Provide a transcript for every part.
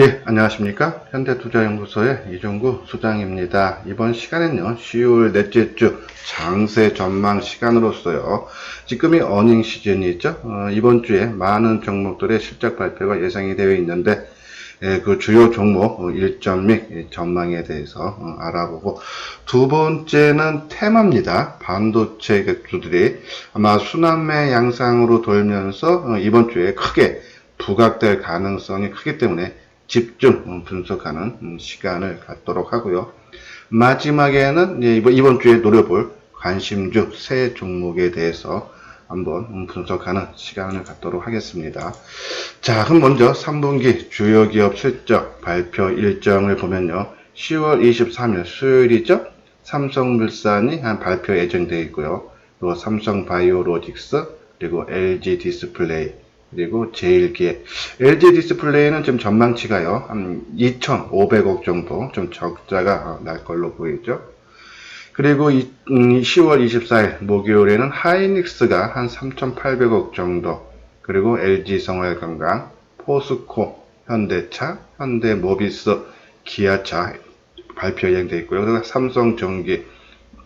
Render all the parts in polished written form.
예, 안녕하십니까. 현대투자연구소의 이종구 소장입니다. 이번 시간엔요, 10월 넷째 주 장세 전망 시간으로서요, 지금이 어닝 시즌이죠. 이번 주에 많은 종목들의 실적 발표가 예상이 되어 있는데, 그 주요 종목 일정 및 전망에 대해서 알아보고, 두 번째는 테마입니다. 반도체 객주들이 아마 순환매 양상으로 돌면서 이번 주에 크게 부각될 가능성이 크기 때문에 집중 분석하는 시간을 갖도록 하고요. 마지막에는 이번 주에 노려볼 관심주 세 종목에 대해서 한번 분석하는 시간을 갖도록 하겠습니다. 자, 그럼 먼저 3분기 주요 기업 실적 발표 일정을 보면요. 10월 23일 수요일이죠. 삼성물산이 한 발표 예정되어 있고요. 그리고 삼성바이오로직스, 그리고 LG 디스플레이, 그리고 제일기획. LG 디스플레이는 지금 전망치가요, 한 2,500억 정도 좀 적자가 날 걸로 보이죠. 그리고 10월 24일 목요일에는 하이닉스가 한 3,800억 정도, 그리고 LG생활건강, 포스코, 현대차, 현대모비스, 기아차 발표 예정되어 있고요. 그리고 삼성전기,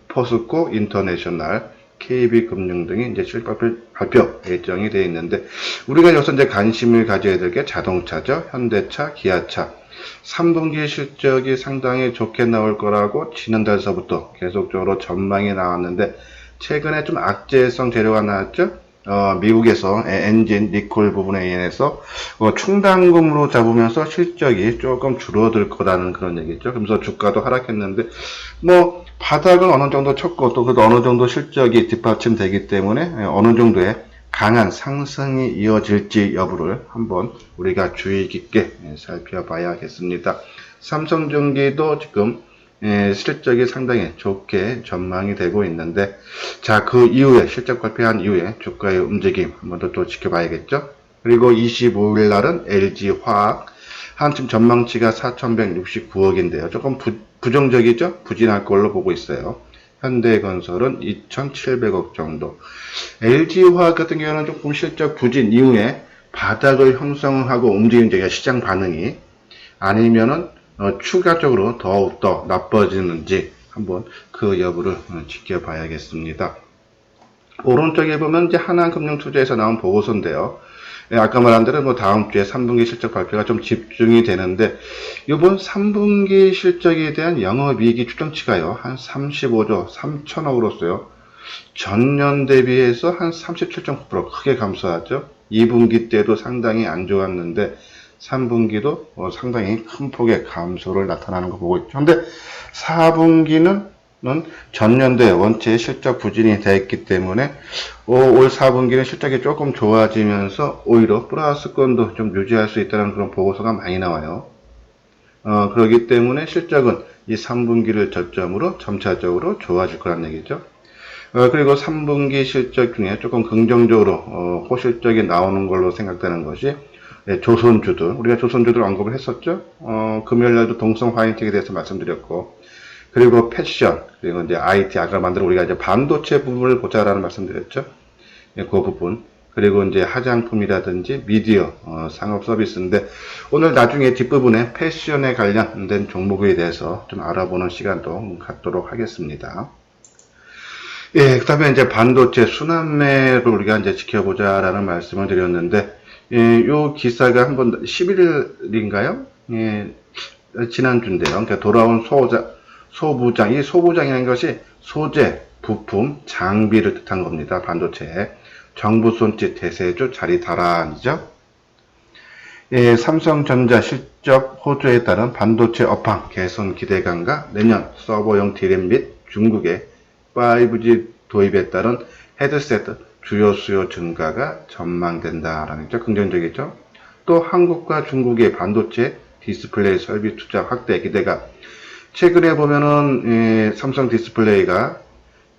포스코 인터내셔널, KB금융 등이 이제 실적 발표 예정이 되어 있는데, 우리가 여기서 이제 관심을 가져야 될 게 자동차죠. 현대차, 기아차. 3분기 실적이 상당히 좋게 나올 거라고 지난달서부터 계속적으로 전망이 나왔는데, 최근에 좀 악재성 재료가 나왔죠. 미국에서 엔진 리콜 부분에 인해서 충당금으로 잡으면서 실적이 조금 줄어들 거라는 그런 얘기죠. 그러면서 주가도 하락했는데, 바닥은 어느 정도 쳤고, 또 어느 정도 실적이 뒷받침되기 때문에 어느 정도의 강한 상승이 이어질지 여부를 한번 우리가 주의 깊게 살펴봐야겠습니다. 삼성전기도 지금 실적이 상당히 좋게 전망이 되고 있는데, 자, 그 이후에 실적 발표한 이후에 주가의 움직임 한번 또 지켜봐야겠죠. 그리고 25일 날은 LG화학, 한층 전망치가 4,169억인데요. 조금 부정적이죠? 부진할 걸로 보고 있어요. 현대건설은 2,700억 정도. LG화학 같은 경우는 조금 실적 부진 이후에 바닥을 형성하고 움직이는 시장 반응이 아니면은 추가적으로 더욱더 나빠지는지 한번 그 여부를 지켜봐야겠습니다. 오른쪽에 보면 이제 하나금융투자에서 나온 보고서인데요. 아까 말한 대로 다음 주에 3분기 실적 발표가 좀 집중이 되는데, 이번 3분기 실적에 대한 영업이익이 추정치가요, 한 35조 3천억으로서요. 전년 대비해서 한 37.9% 크게 감소하죠. 2분기 때도 상당히 안 좋았는데, 3분기도 상당히 큰 폭의 감소를 나타나는 거 보고 있죠. 근데 4분기는 전년도에 원체 실적 부진이 됐기 때문에 올 4분기는 실적이 조금 좋아지면서 오히려 플러스권도 좀 유지할 수 있다는 그런 보고서가 많이 나와요. 그렇기 때문에 실적은 이 3분기를 저점으로 점차적으로 좋아질 거란 얘기죠. 그리고 3분기 실적 중에 조금 긍정적으로 호실적이 나오는 걸로 생각되는 것이 조선주들, 우리가 조선주들 언급을 했었죠. 금요일날도 동성 화이팅에 대해서 말씀드렸고, 그리고 패션, 그리고 이제 IT, 아까 만들어 우리가 이제 반도체 부분을 보자라는 말씀드렸죠. 그 부분. 그리고 이제 화장품이라든지 미디어, 상업 서비스인데, 오늘 나중에 뒷부분에 패션에 관련된 종목에 대해서 좀 알아보는 시간도 갖도록 하겠습니다. 예, 그 다음에 이제 반도체 순환매를 우리가 이제 지켜보자라는 말씀을 드렸는데, 요 기사가 한번 11일인가요? 예, 지난주인데요. 그러니까 돌아온 소부장, 이 소부장이라는 것이 소재, 부품, 장비를 뜻한 겁니다. 반도체에. 정부 손짓 대세주 자리 달아이죠. 예, 삼성전자 실적 호조에 따른 반도체 업황 개선 기대감과 내년 서버용 DRAM 및 중국의 5G 도입에 따른 헤드셋 주요 수요 증가가 전망된다라는 게 긍정적이죠. 또 한국과 중국의 반도체 디스플레이 설비 투자 확대 기대가, 최근에 보면은 삼성 디스플레이가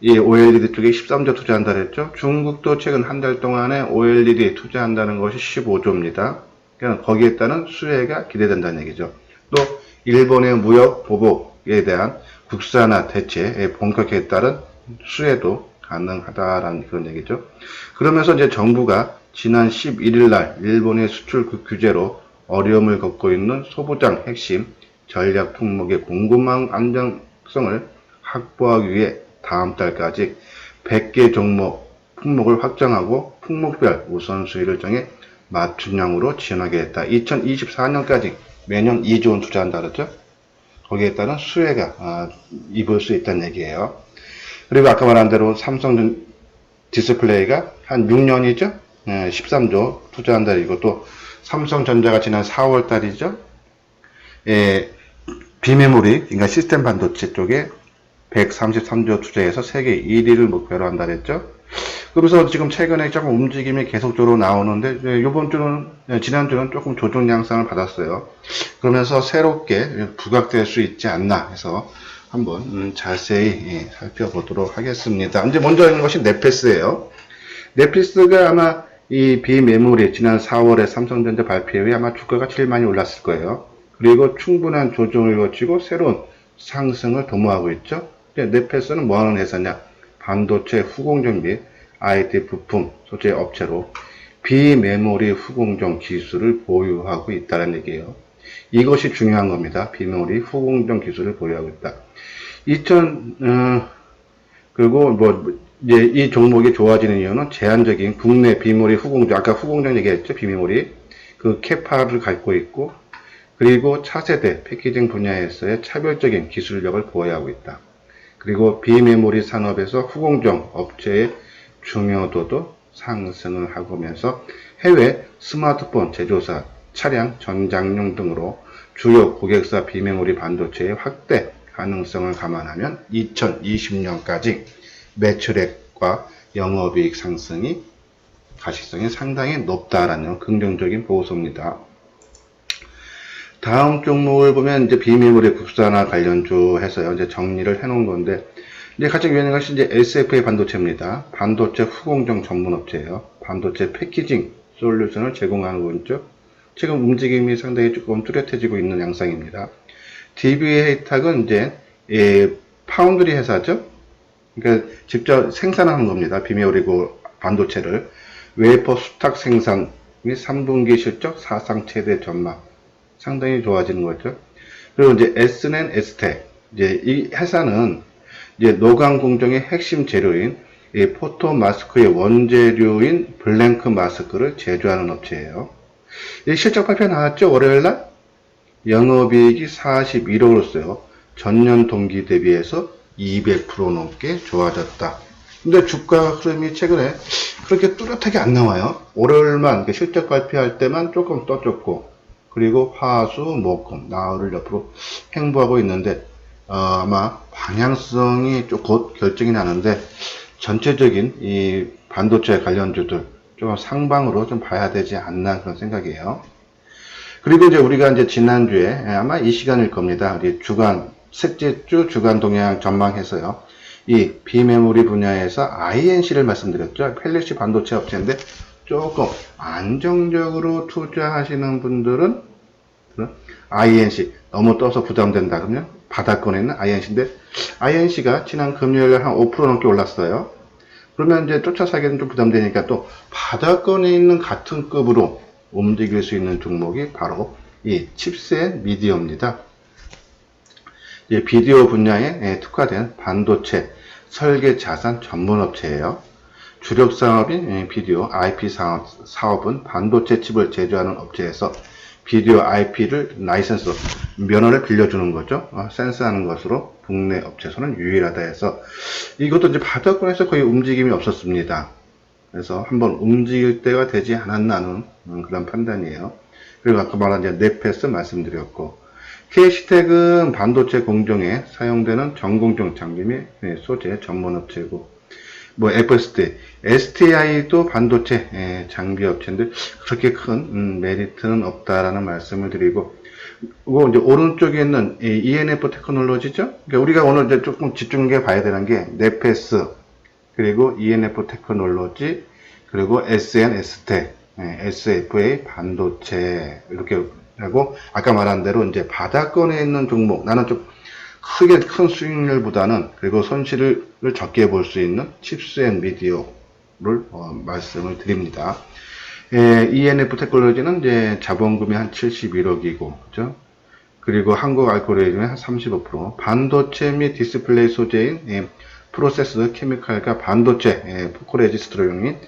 이 OLED 쪽에 13조 투자한다 그랬죠. 중국도 최근 한 달 동안에 OLED 투자한다는 것이 15조입니다. 그러니까 거기에 따른 수혜가 기대된다는 얘기죠. 또 일본의 무역 보복에 대한 국산화 대체에 본격화에 따른 수혜도 가능하다라는 그런 얘기죠. 그러면서 이제 정부가 지난 11일 날 일본의 수출 규제로 어려움을 겪고 있는 소부장 핵심 전략 품목의 공급망 안정성을 확보하기 위해 다음 달까지 100개 종목 품목을 확정하고 품목별 우선순위를 정해 맞춤형으로 지원하게 됐다. 2024년까지 매년 2조 원 투자한다 그랬죠? 거기에 따른 수혜가 입을 수 있다는 얘기예요. 그리고 아까 말한 대로 삼성 디스플레이가 한 6년이죠? 13조 투자한다. 이것도 삼성전자가 지난 4월 달이죠? 비메모리, 그러니까 시스템 반도체 쪽에 133조 투자해서 세계 1위를 목표로 한다 그랬죠? 그래서 지금 최근에 조금 움직임이 계속적으로 나오는데, 이번 주는, 지난주는 조금 조정 양상을 받았어요. 그러면서 새롭게 부각될 수 있지 않나 해서 한번 자세히 살펴보도록 하겠습니다. 이제 먼저 있는 것이 넷패스예요. 넷패스가 아마 이 비메모리 지난 4월에 삼성전자 발표 후에 아마 주가가 제일 많이 올랐을 거예요. 그리고 충분한 조정을 거치고 새로운 상승을 도모하고 있죠. 넷패스는 뭐 하는 회사냐? 반도체 후공정 및 IT 부품 소재 업체로 비메모리 후공정 기술을 보유하고 있다는 얘기예요. 이것이 중요한 겁니다. 비메모리 후공정 기술을 보유하고 있다. 그리고 이제 이 종목이 좋아지는 이유는 제한적인 국내 비메모리 후공정, 아까 후공정 얘기했죠. 비메모리. 그 캐파를 갖고 있고, 그리고 차세대 패키징 분야에서의 차별적인 기술력을 보유하고 있다. 그리고 비메모리 산업에서 후공정 업체의 중요도도 상승을 하면서 해외 스마트폰 제조사, 차량 전장용 등으로 주요 고객사 비메모리 반도체의 확대 가능성을 감안하면 2020년까지 매출액과 영업이익 상승이 가시성이 상당히 높다라는 긍정적인 보고서입니다. 다음 종목을 보면 이제 비메모리 국산화 관련주 해서요. 이제 정리를 해 놓은 건데, 이제 가장 유명한 것이 이제 SFA 반도체입니다. 반도체 후공정 전문 업체예요. 반도체 패키징 솔루션을 제공하는 거죠. 지금 움직임이 상당히 조금 뚜렷해지고 있는 양상입니다. DB해탁은 이제 파운드리 회사죠. 그러니까 직접 생산하는 겁니다. 비메모리 반도체를 웨이퍼 수탁 생산 및 3분기 실적 사상 최대 전망 상당히 좋아지는 거죠. 그리고 이제 S는 S텍, 이제 이 회사는 이제 노광 공정의 핵심 재료인 이 포토 마스크의 원재료인 블랭크 마스크를 제조하는 업체예요. 이 실적 발표 나왔죠? 월요일날 영업이익이 41억으로서요. 전년 동기 대비해서 200% 넘게 좋아졌다. 근데 주가 흐름이 최근에 그렇게 뚜렷하게 안 나와요. 월요일만 실적 발표할 때만 조금 떠줬고, 그리고 화수, 목금, 나흘을 옆으로 횡보하고 있는데, 아마 방향성이 좀 곧 결정이 나는데, 전체적인 이 반도체 관련주들 좀 상방으로 좀 봐야 되지 않나 그런 생각이에요. 그리고 이제 우리가 이제 지난주에 아마 이 시간일 겁니다. 우리 셋째 주 주간 동향 전망해서요. 이 비메모리 분야에서 INC를 말씀드렸죠. 펠리시 반도체 업체인데 조금 안정적으로 투자하시는 분들은 INC 너무 떠서 부담된다 그러면 바닥권에 있는 INC인데, INC가 지난 금요일에 한 5% 넘게 올랐어요. 그러면 이제 쫓아 사기는 좀 부담되니까 또 바닥권에 있는 같은 급으로 움직일 수 있는 종목이 바로 이 칩셋 미디어입니다. 이제 비디오 분야에 특화된 반도체 설계 자산 전문 업체예요. 주력 사업인 비디오 IP 사업은 반도체 칩을 제조하는 업체에서 비디오 IP를 라이선스, 면허를 빌려주는 거죠. 센스하는 것으로 국내 업체에서는 유일하다 해서 이것도 이제 바닥권에서 거의 움직임이 없었습니다. 그래서 한번 움직일 때가 되지 않았나는 그런 판단이에요. 그리고 아까 말한 이제 넷패스 말씀드렸고, KC텍은 반도체 공정에 사용되는 전공정 장비 및 소재 전문 업체고, FSD, STI도 반도체 장비 업체인데 그렇게 큰 메리트는 없다라는 말씀을 드리고, 그리고 이제 오른쪽에 있는 ENF 테크놀로지죠. 그러니까 우리가 오늘 이제 조금 집중해 봐야 되는 게 넷패스, 그리고 ENF 테크놀로지, 그리고 SN S텍, SFA 반도체 이렇게 하고, 아까 말한 대로 이제 바닥권에 있는 종목, 나는 좀 크게 큰 수익률보다는 그리고 손실을 적게 볼 수 있는 칩스 앤 미디어를 말씀을 드립니다. ENF 테크놀로지는 이제 자본금이 한 71억이고, 그죠? 그리고 한국 알코올의 한 35%, 반도체 및 디스플레이 소재인 프로세스 케미칼과 반도체 포코레지스트로용인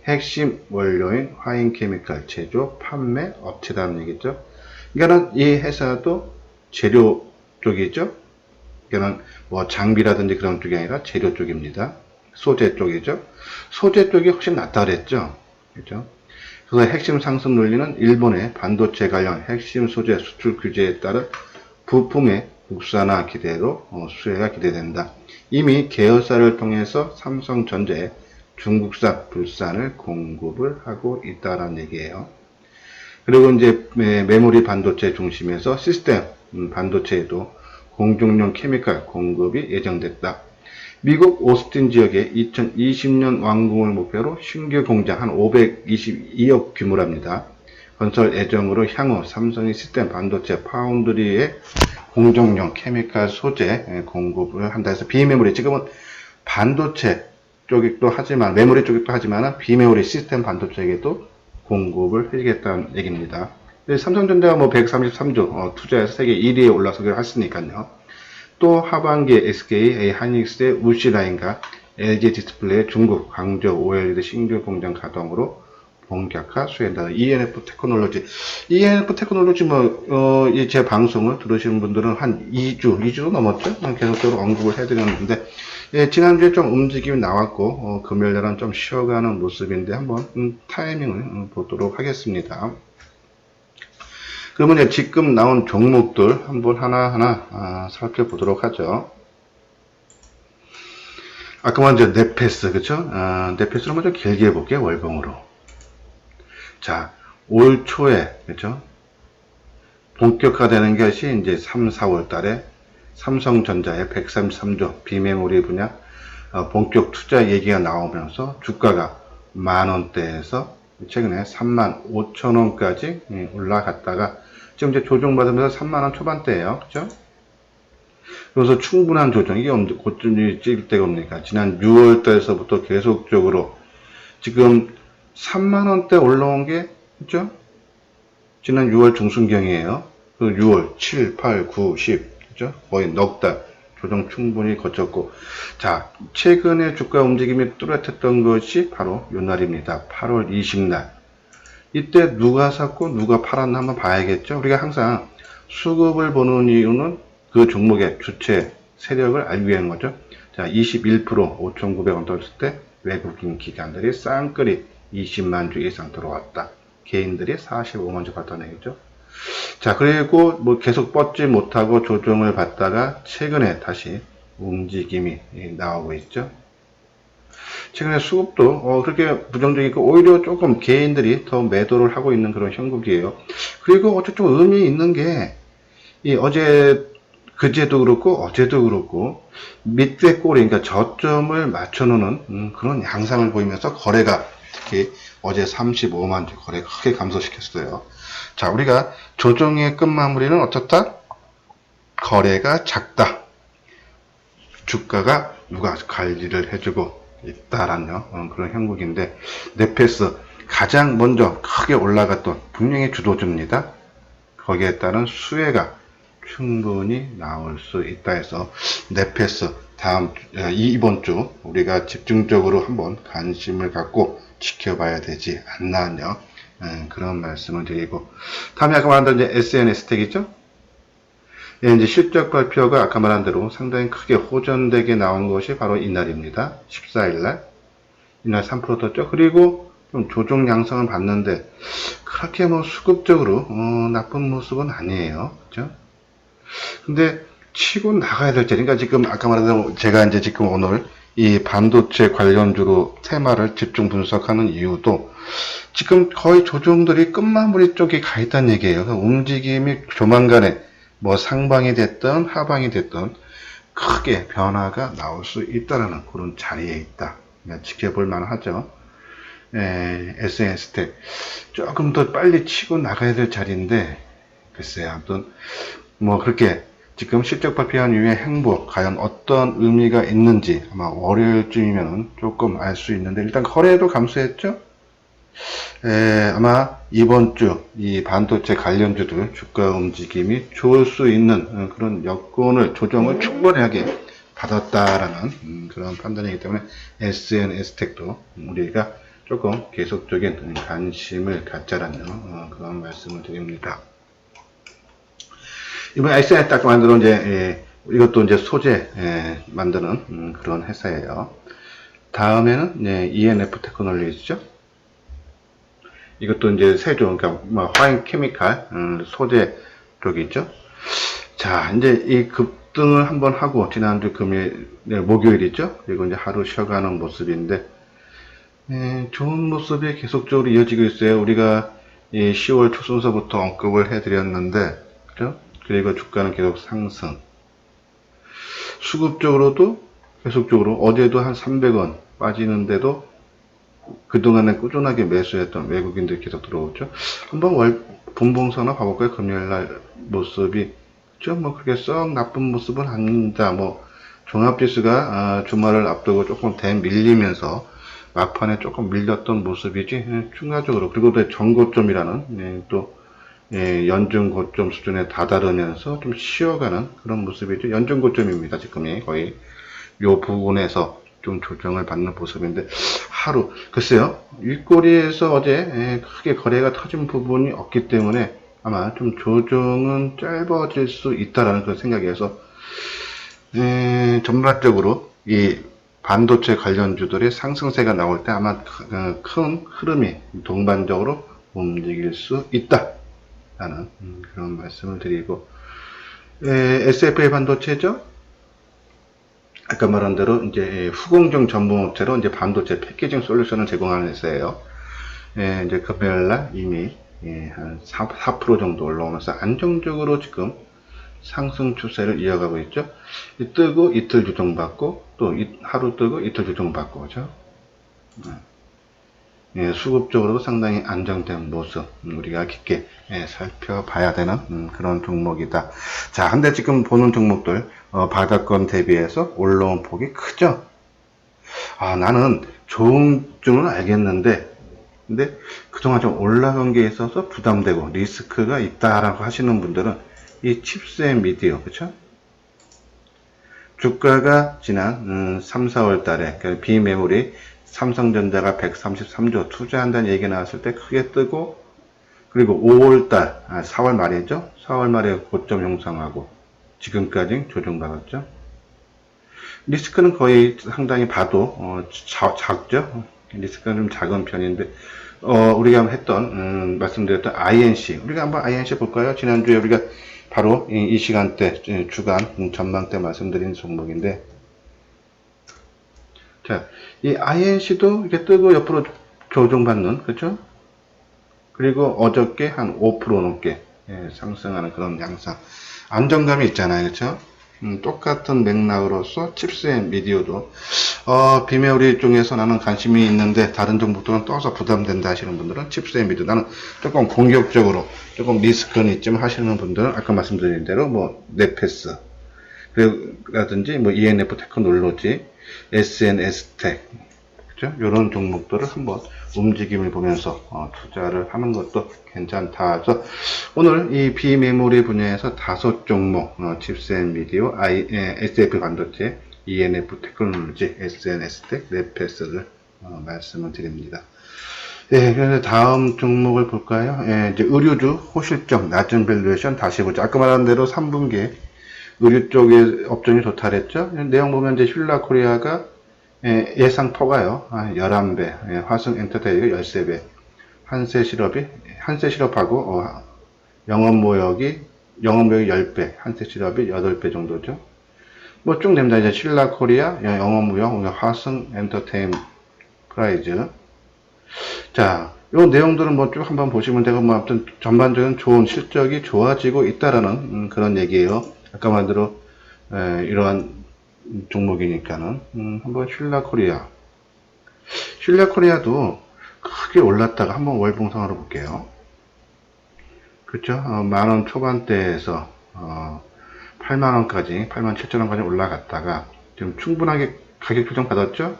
핵심 원료인 화인 케미칼 제조 판매 업체라는 얘기죠. 그러니까 이 회사도 재료 쪽이죠. 그러니까 뭐 장비라든지 그런 쪽이 아니라 재료 쪽입니다. 소재 쪽이죠. 소재 쪽이 훨씬 낫다 그랬죠. 그죠? 그래서 핵심 상승 논리는 일본의 반도체 관련 핵심 소재 수출 규제에 따른 부품의 국산화 기대로 수혜가 기대된다. 이미 계열사를 통해서 삼성전자에 중국산 불산을 공급을 하고 있다는 얘기예요. 그리고 이제 메모리 반도체 중심에서 시스템 반도체에도 공정용 케미칼 공급이 예정됐다. 미국 오스틴 지역에 2020년 완공을 목표로 신규 공장 한 522억 규모랍니다. 건설 예정으로 향후 삼성이 시스템 반도체 파운드리에 공정용 케미칼 소재 공급을 한다 해서 비메모리, 지금은 반도체 쪽이기도 하지만 메모리 쪽이기도 하지만 비메모리 시스템 반도체에게도 공급을 해주겠다는 얘기입니다. 삼성전자가 뭐 133조 투자해서 세계 1위에 올라서기로 했으니까요. 또 하반기에 SK 하이닉스의 우시라인과 LG 디스플레이의 중국 광저우 OLED 신규 공장 가동으로 본격화 수행한다. ENF 테크놀로지. ENF 테크놀로지 제 방송을 들으시는 분들은 한 2주도 넘었죠? 계속적으로 언급을 해드렸는데, 지난주에 좀 움직임이 나왔고, 금요일날은 좀 쉬어가는 모습인데, 한번, 타이밍을 보도록 하겠습니다. 그러면 지금 나온 종목들 한번 하나하나 살펴보도록 하죠. 아까 먼저 네페스, 그쵸? 네페스로 먼저 길게 해볼게요, 월봉으로. 자, 올 초에, 그쵸? 본격화되는 것이 이제 3, 4월 달에 삼성전자의 133조 비메모리 분야 본격 투자 얘기가 나오면서 주가가 만원대에서 최근에 35,000원까지 올라갔다가 지금 이제 조정받으면서 3만원 초반대예요. 그죠? 그래서 충분한 조정, 이게 언제 고점이 찍을 때가 옵니까? 지난 6월달에서부터 계속적으로 지금 3만원대 올라온 게, 그죠? 지난 6월 중순경이에요. 그 6월, 7, 8, 9, 10, 그죠? 거의 넉 달 조정 충분히 거쳤고, 자, 최근에 주가 움직임이 뚜렷했던 것이 바로 이 날입니다. 8월 20날. 이때 누가 샀고 누가 팔았나 한번 봐야겠죠. 우리가 항상 수급을 보는 이유는 그 종목의 주체 세력을 알기 위한 거죠. 자, 21% 5,900원 떨었을 때 외국인 기관들이 쌍끌이 20만 주 이상 들어왔다. 개인들이 45만 주 받던 얘기죠. 자, 그리고 뭐 계속 뻗지 못하고 조정을 받다가 최근에 다시 움직임이 나오고 있죠. 최근에 수급도 그렇게 부정적이고 오히려 조금 개인들이 더 매도를 하고 있는 그런 형국이에요. 그리고 어쨌든 의미 있는 게 이 그제도 그렇고 어제도 그렇고 밑에 꼬리, 그러니까 저점을 맞춰놓는 그런 양상을 보이면서 거래가 특히 어제 35만 주 거래 크게 감소시켰어요. 자, 우리가 조정의 끝마무리는 어떻다? 거래가 작다. 주가가 누가 관리를 해주고 있다라는 그런 형국인데, 네페스 가장 먼저 크게 올라갔던 분명히 주도주입니다. 거기에 따른 수혜가 충분히 나올 수 있다 해서 네페스 이번 주 우리가 집중적으로 한번 관심을 갖고 지켜봐야 되지 않나요? 그런 말씀을 드리고, 다음에 아까 말한 대로 이제 SNS텍이죠? 이제 실적 발표가 아까 말한 대로 상당히 크게 호전되게 나온 것이 바로 이날입니다. 14일날. 이날 3% 떴죠. 그리고 좀 조정 양상을 봤는데, 그렇게 뭐 수급적으로, 나쁜 모습은 아니에요. 그죠? 근데 치고 나가야 될 때, 그러니까 지금 아까 말한 대로 제가 이제 지금 오늘 이 반도체 관련주로 테마를 집중 분석하는 이유도 지금 거의 조정들이 끝마무리 쪽에 가 있다는 얘기예요. 그러니까 움직임이 조만간에 뭐 상방이 됐든 하방이 됐든 크게 변화가 나올 수 있다는 그런 자리에 있다. 그러니까 지켜볼 만하죠. SNS텍 조금 더 빨리 치고 나가야 될 자리인데, 글쎄요. 아무튼 뭐 그렇게 지금 실적 발표한 이후의 행보 과연 어떤 의미가 있는지 아마 월요일쯤이면 조금 알 수 있는데, 일단 거래도 감소했죠. 아마 이번 주 이 반도체 관련주들 주가 움직임이 좋을 수 있는 그런 여건을 조정을 충분하게 받았다라는 그런 판단이기 때문에 SNS텍도 우리가 조금 계속적인 관심을 갖자라는 그런 말씀을 드립니다. 이번에 SNS 딱 만들어 이제 이것도 이제 소재 만드는 그런 회사예요. 다음에는 ENF 테크놀로지죠. 이것도 이제 세조, 그러니까 뭐 화학 케미칼 소재 쪽이죠. 자, 이제 이 급등을 한번 하고 지난주 금요일, 목요일이죠. 그리고 이제 하루 쉬어가는 모습인데 좋은 모습이 계속적으로 이어지고 있어요. 우리가 이 10월 초순서부터 언급을 해드렸는데, 그죠? 그리고 주가는 계속 상승. 수급적으로도 계속적으로 어제도 한 300원 빠지는데도 그동안에 꾸준하게 매수했던 외국인들이 계속 들어오죠. 한번 분봉선을 봐볼까요? 금요일날 모습이 좀 뭐 그렇게 썩 나쁜 모습은 아닙니다. 뭐 종합지수가 주말을 앞두고 조금 밀리면서 막판에 조금 밀렸던 모습이지 추가적으로 그리고 또 전고점이라는 또 연중 고점 수준에 다다르면서 좀 쉬어가는 그런 모습이죠. 연중 고점입니다. 지금이 거의 요 부분에서 좀 조정을 받는 모습인데 하루 글쎄요 윗꼬리에서 어제 크게 거래가 터진 부분이 없기 때문에 아마 좀 조정은 짧아질 수 있다라는 그런 생각에서 전반적으로 이 반도체 관련주들의 상승세가 나올 때 아마 큰 흐름이 동반적으로 움직일 수 있다라는 그런 말씀을 드리고 SFA 반도체죠. 아까 말한 대로 이제 후공정 전문업체로 이제 반도체 패키징 솔루션을 제공하는 회사예요. 이제 금요일날 이미 한 4% 정도 올라오면서 안정적으로 지금 상승 추세를 이어가고 있죠. 뜨고 이틀 조정받고 또 하루 뜨고 이틀 조정받고 그죠. 수급적으로도 상당히 안정된 모습 우리가 깊게 살펴봐야 되는 그런 종목이다. 자, 근데 지금 보는 종목들 바닥권 대비해서 올라온 폭이 크죠. 나는 좋은 줄은 알겠는데 근데 그동안 좀 올라간 게 있어서 부담되고 리스크가 있다라고 하시는 분들은 이 칩셋 미디어 그쵸? 주가가 지난 3, 4월 달에 비메모리 삼성전자가 133조 투자한다는 얘기가 나왔을 때 크게 뜨고 그리고 5월달 4월 말이죠. 4월 말에 고점 형성하고 지금까지 조정받았죠. 리스크는 거의 상당히 봐도 작죠. 리스크는 좀 작은 편인데 우리가 했던 말씀드렸던 INC 우리가 한번 INC 볼까요? 지난주에 우리가 바로 이 시간대 주간 전망 때 말씀드린 종목인데 자, 이 INC도 이렇게 뜨고 옆으로 조정받는 그렇죠? 그리고 어저께 한 5% 넘게 상승하는 그런 양상 안정감이 있잖아요. 그렇죠? 똑같은 맥락으로서 칩셋 미디어도 비메모리 쪽에서 나는 관심이 있는데 다른 종목들은 떠서 부담된다 하시는 분들은 칩셋 미디어 나는 조금 공격적으로 조금 리스크는 있지만 하시는 분들은 아까 말씀드린 대로 뭐 넷패스 라든지 뭐 ENF 테크놀로지 SNS텍 그죠? 이런 종목들을 한번 움직임을 보면서 투자를 하는 것도 괜찮다. 그래서 오늘 이 비메모리 분야에서 5종목 칩셋 미디어, SF 반도체, ENF 테크놀로지, SNS텍, 넷패스를 말씀을 드립니다. 그래서 다음 종목을 볼까요? 이제 의류주 호실적 낮은 밸류에이션 다시 보죠. 아까 말한 대로 3분기 의류 쪽에 업종이 좋다 그랬죠. 내용 보면 이제 휠라코리아가 예상 퍼가요. 11배, 화승 엔터테이가 13배, 한세실업하고 영업모역이 10배, 한세실업이 8배 정도죠. 뭐 쭉 됩니다. 이제 신라코리아, 영업무역, 화승 엔터테인프라이즈. 자, 요 내용들은 뭐 쭉 한번 보시면 되고, 뭐 아무튼 전반적인 좋은 실적이 좋아지고 있다라는 그런 얘기예요. 아까 말대로 이러한 종목이니까는 한번 쉴라코리아도 크게 올랐다가 한번 월봉상으로 볼게요. 그렇죠? 만원 초반대에서 8만원까지 87,000원까지 올라갔다가 지금 충분하게 가격 조정 받았죠?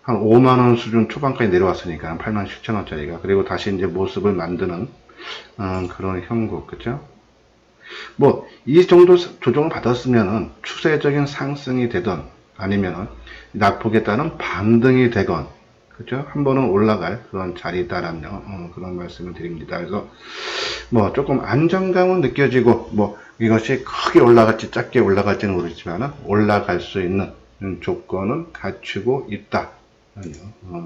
한 5만원 수준 초반까지 내려왔으니까 87,000원짜리가. 그리고 다시 이제 모습을 만드는 그런 형국, 그죠? 뭐 이 정도 조정을 받았으면은 추세적인 상승이 되던 아니면은 낙폭에 따른 반등이 되건, 그죠? 한 번은 올라갈 그런 자리다라는 그런 말씀을 드립니다. 그래서 뭐 조금 안정감은 느껴지고, 뭐 이것이 크게 올라갈지 작게 올라갈지는 모르지만 올라갈 수 있는 조건은 갖추고 있다.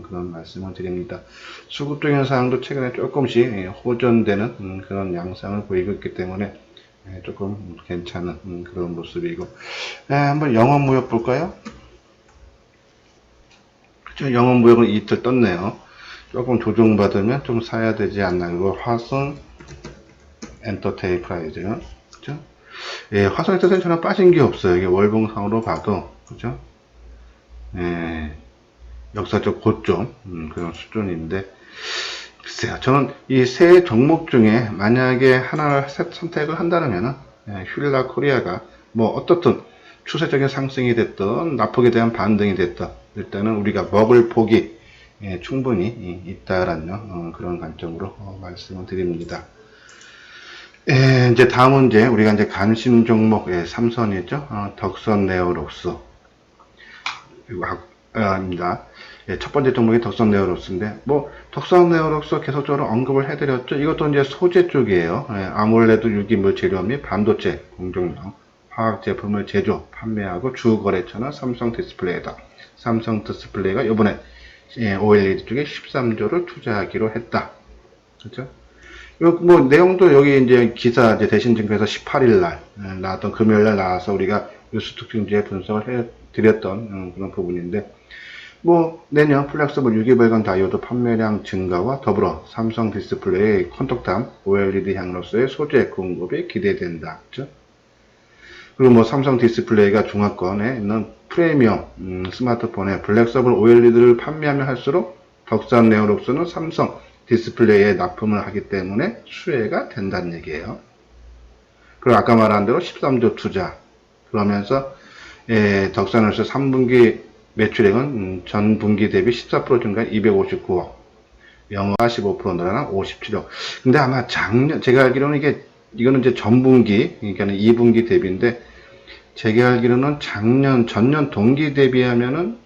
그런 말씀을 드립니다. 수급적인 상황도 최근에 조금씩 호전되는 그런 양상을 보이고 있기 때문에 조금 괜찮은 그런 모습이고, 한번 영업무역 볼까요? 그쵸? 영업무역은 이틀 떴네요. 조금 조정받으면 좀 사야 되지 않나. 이거 화성 엔터테이프라이즈, 그죠? 예, 화성 엔터테이프는 전혀 빠진 게 없어요. 이게 월봉상으로 봐도, 그죠? 예, 역사적 고점, 그런 수준인데, 글쎄요, 저는 이 세 종목 중에 만약에 하나를 선택을 한다면, 휠라 코리아가 뭐 어떻든 추세적인 상승이 됐던, 낙폭에 대한 반등이 됐던, 일단은 우리가 먹을 폭이 충분히 있다라는 그런 관점으로 말씀을 드립니다. 이제 다음은 이제 우리가 이제 관심 종목, 삼선이죠. 덕선 네오록스. 입니다. 첫 번째 종목이 덕선 네오록스인데, 뭐, 덕선 네오록스 계속적으로 언급을 해드렸죠. 이것도 이제 소재 쪽이에요. 아몰레드 유기물 재료 및 반도체 공정용 화학 제품을 제조, 판매하고 주 거래처는 삼성 디스플레이다. 삼성 디스플레이가 이번에 OLED 쪽에 13조를 투자하기로 했다. 그렇죠? 뭐 내용도 여기 이제 기사 이제 대신증권에서 18일 날 나왔던, 금요일 날 나와서 우리가 뉴스 특징주에 분석을 해 드렸던 그런 부분인데, 뭐 내년 플렉서블 유기발광 다이오드 판매량 증가와 더불어 삼성 디스플레이 콘톡담 OLED 향로서의 소재 공급이 기대된다. 그렇죠? 그리고 뭐 삼성 디스플레이가 중화권에 있는 프리미엄 스마트폰에 블랙서블 OLED를 판매하면 할수록 덕산 네오록스는 삼성 디스플레이에 납품을 하기 때문에 수혜가 된다는 얘기예요. 그리고 아까 말한 대로 13조 투자, 그러면서 덕산에서 3분기 매출액은 전 분기 대비 14% 증가한 259억, 영업 45% 늘어난 57억. 근데 아마 작년, 제가 알기로는 이거는 이제 전분기, 그러니까 2분기 대비인데, 제가 알기로는 전년 동기 대비하면은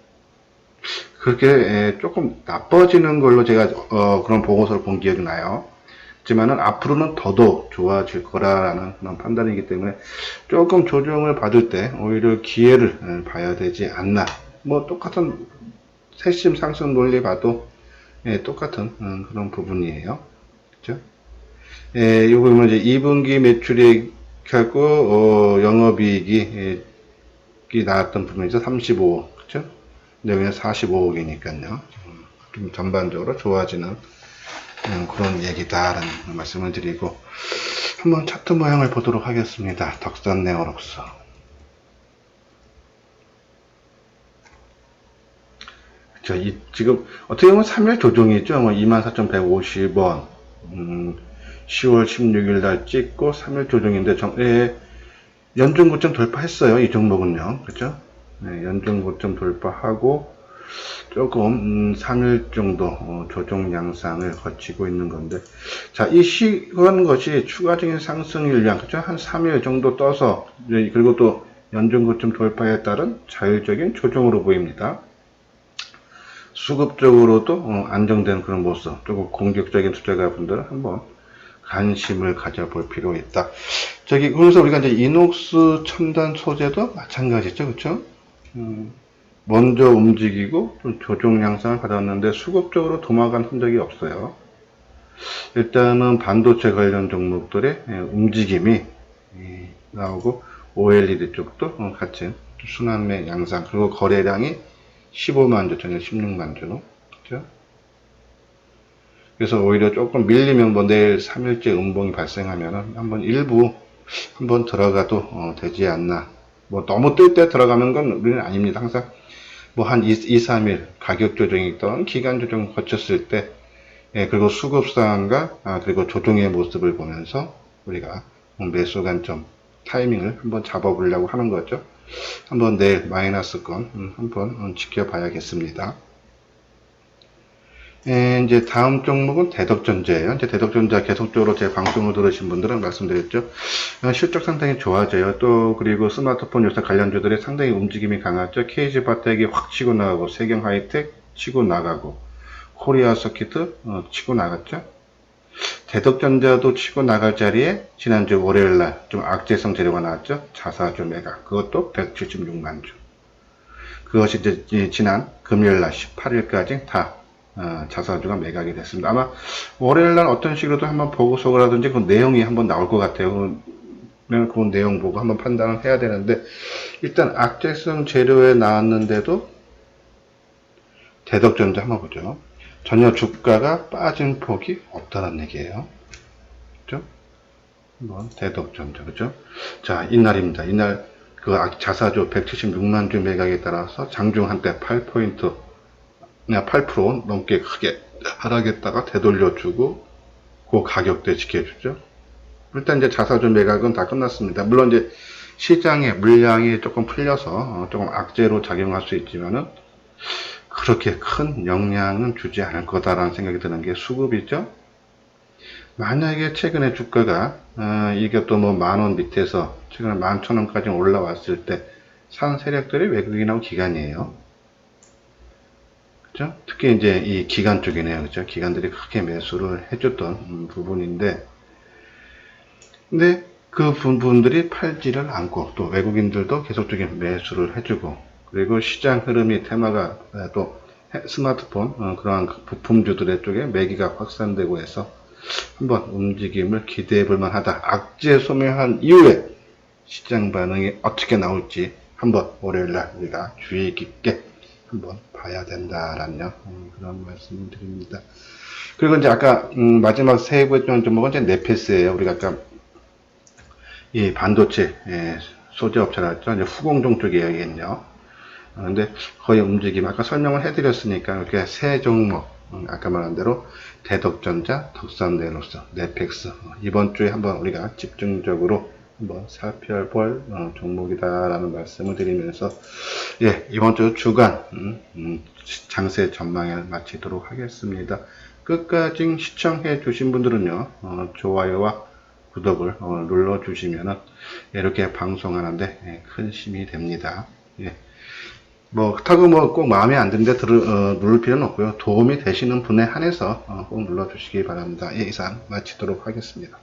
그렇게 조금 나빠지는 걸로 제가 그런 보고서를 본 기억이 나요. 하지만은 앞으로는 더더욱 좋아질 거라는 그런 판단이기 때문에 조금 조정을 받을 때 오히려 기회를 봐야 되지 않나. 뭐 똑같은 세심 상승 논리 봐도 똑같은 그런 부분이에요. 그죠? 요거는 이제 2분기 매출액하고 영업이익이 나왔던 부분이죠. 35억. 그죠? 근데 여기는 45억이니까요. 좀 전반적으로 좋아지는 그런 얘기다라는 말씀을 드리고, 한번 차트 모양을 보도록 하겠습니다. 덕산 네오록스. 자, 지금 어떻게 보면 3일 조정이죠. 뭐 24,150원. 10월 16일 날 찍고 3일 조정인데 연중 고점 돌파했어요. 이 종목은요. 그렇죠? 연중 고점 돌파하고 조금 3일 정도 조정 양상을 거치고 있는 건데, 자, 이런 것이 추가적인 상승 일량, 그죠? 한 3일 정도 떠서, 그리고 또 연중 고점 돌파에 따른 자율적인 조정으로 보입니다. 수급적으로도 안정된 그런 모습, 조금 공격적인 투자가분들은 한번 관심을 가져볼 필요 있다. 그래서 우리가 이제 이녹스 첨단 소재도 마찬가지죠, 그렇죠? 먼저 움직이고 좀 조정 양상을 받았는데 수급적으로 도망간 흔적이 없어요. 일단은 반도체 관련 종목들의 움직임이 나오고, OLED 쪽도 같이 순환매 양상, 그리고 거래량이 15만 주, 전에 16만 주. 그렇죠? 그래서 오히려 조금 밀리면 뭐 내일 3일째 음봉이 발생하면은 한번 들어가도 되지 않나. 뭐 너무 뜰 때 들어가는 건 우리는 아닙니다. 항상 뭐 한 2, 3일 가격 조정이 있던 기간 조정을 거쳤을 때, 그리고 수급 상황과 그리고 조정의 모습을 보면서 우리가 매수 관점 타이밍을 한번 잡아보려고 하는 거죠. 한번 내일 마이너스권 한번 지켜봐야겠습니다. 이제 다음 종목은 대덕전자예요. 이제 대덕전자 계속적으로 제 방송을 들으신 분들은 말씀드렸죠. 실적 상당히 좋아져요. 또 그리고 스마트폰 요새 관련주들이 상당히 움직임이 강하죠. KG바텍이 확 치고 나가고, 세경하이텍 치고 나가고, 코리아 서키트 치고 나갔죠. 대덕전자도 치고 나갈 자리에 지난주 월요일날 좀 악재성 재료가 나왔죠. 자사주 매각, 그것도 176만 주. 그것이 이제 지난 금요일날 18일까지 다 자사주가 매각이 됐습니다. 아마 월요일날 어떤 식으로도 한번 보고서라든지 그 내용이 한번 나올 것 같아요. 그 내용 보고 한번 판단을 해야 되는데, 일단 악재성 재료에 나왔는데도 대덕전자 한번 보죠. 전혀 주가가 빠진 폭이 없다는 얘기예요. 그죠? 한번 대덕전자, 그죠? 자, 이날입니다. 이날 그 자사주 176만 주 매각에 따라서 장중 한때 8% 넘게 크게 하락했다가 되돌려주고 그 가격대 지켜주죠. 일단 이제 자사주 매각은 다 끝났습니다. 물론 이제 시장에 물량이 조금 풀려서 조금 악재로 작용할 수 있지만은 그렇게 큰 영향은 주지 않을 거다라는 생각이 드는 게 수급이죠. 만약에 최근에 주가가 이게 또 뭐 10,000원 밑에서 최근에 11,000원까지 올라왔을 때 산 세력들이 외국인하고 기관이에요. 그죠? 특히 이제 이 기관 쪽이네요. 그죠? 기관들이 크게 매수를 해줬던 부분인데, 근데 그 부분들이 팔지를 않고 또 외국인들도 계속적인 매수를 해주고, 그리고 시장 흐름이 테마가 또 스마트폰 그러한 부품주들의 쪽에 매기가 확산되고 해서 한번 움직임을 기대해 볼 만하다. 악재 소멸한 이후에 시장 반응이 어떻게 나올지 한번 월요일날 우리가 주의 깊게 한번 봐야 된다라는 그런 말씀을 드립니다. 그리고 이제 아까 마지막 세 번째 종목은 이제 네페스예요. 우리가 아까 이 반도체 소재 업체라죠. 이제 후공정 쪽이야겠네요. 근데 거의 움직임 아까 설명을 해드렸으니까 이렇게 세 종목, 아까 말한 대로 대덕전자, 덕산네로스, 네펙스 이번 주에 한번 우리가 집중적으로 한번 살펴볼 종목이다라는 말씀을 드리면서, 예, 이번 주 주간 장세 전망을 마치도록 하겠습니다. 끝까지 시청해 주신 분들은요, 좋아요와 구독을 눌러 주시면은 이렇게 방송하는데 큰 힘이 됩니다. 예. 뭐 그렇다고 뭐 꼭 마음에 안 드는데 누를 필요는 없고요. 도움이 되시는 분에 한해서 꼭 눌러 주시기 바랍니다. 예, 이상 마치도록 하겠습니다.